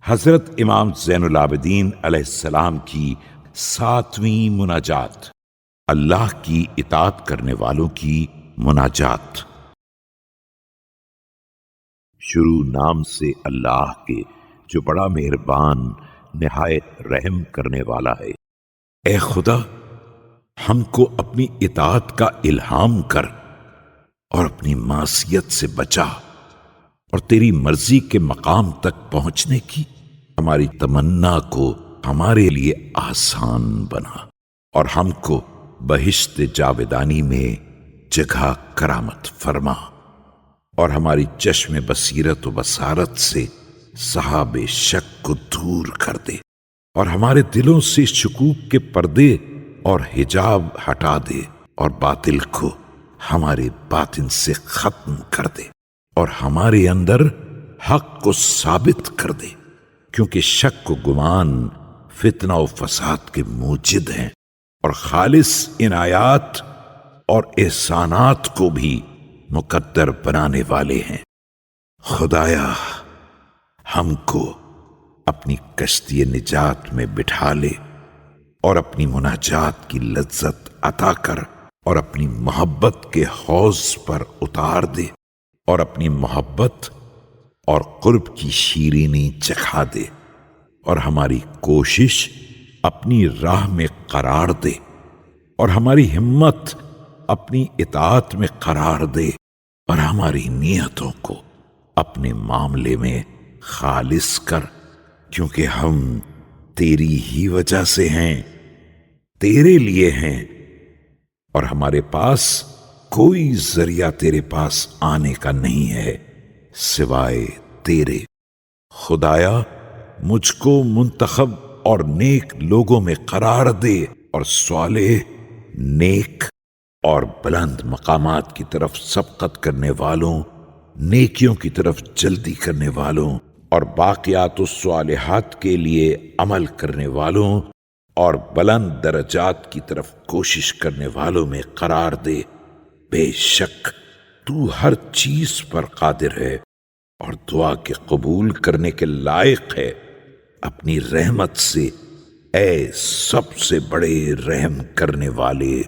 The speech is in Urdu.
حضرت امام زین العابدین علیہ السلام کی 7ویں مناجات، اللہ کی اطاعت کرنے والوں کی مناجات۔ شروع نام سے اللہ کے جو بڑا مہربان نہایت رحم کرنے والا ہے۔ اے خدا، ہم کو اپنی اطاعت کا الہام کر اور اپنی معصیت سے بچا، اور تیری مرضی کے مقام تک پہنچنے کی ہماری تمنا کو ہمارے لیے آسان بنا، اور ہم کو بہشت جاودانی میں جگہ کرامت فرما، اور ہماری چشم بصیرت و بصارت سے صحاب شک کو دور کر دے، اور ہمارے دلوں سے شکوک کے پردے اور حجاب ہٹا دے، اور باطل کو ہمارے باطن سے ختم کر دے، اور ہمارے اندر حق کو ثابت کر دے، کیونکہ شک و گمان فتنہ و فساد کے موجد ہیں، اور خالص عنایات اور احسانات کو بھی مقدر بنانے والے ہیں۔ خدایا، ہم کو اپنی کشتی نجات میں بٹھا لے، اور اپنی مناجات کی لذت عطا کر، اور اپنی محبت کے حوض پر اتار دے، اور اپنی محبت اور قرب کی شیرینی چکھا دے، اور ہماری کوشش اپنی راہ میں قرار دے، اور ہماری ہمت اپنی اطاعت میں قرار دے، اور ہماری نیتوں کو اپنے معاملے میں خالص کر، کیونکہ ہم تیری ہی وجہ سے ہیں، تیرے لیے ہیں، اور ہمارے پاس کوئی ذریعہ تیرے پاس آنے کا نہیں ہے سوائے تیرے۔ خدایا، مجھ کو منتخب اور نیک لوگوں میں قرار دے، اور صالح، نیک اور بلند مقامات کی طرف سبقت کرنے والوں، نیکیوں کی طرف جلدی کرنے والوں، اور باقیات الصالحات کے لیے عمل کرنے والوں، اور بلند درجات کی طرف کوشش کرنے والوں میں قرار دے۔ بے شک تو ہر چیز پر قادر ہے، اور دعا کے قبول کرنے کے لائق ہے۔ اپنی رحمت سے اے سب سے بڑے رحم کرنے والے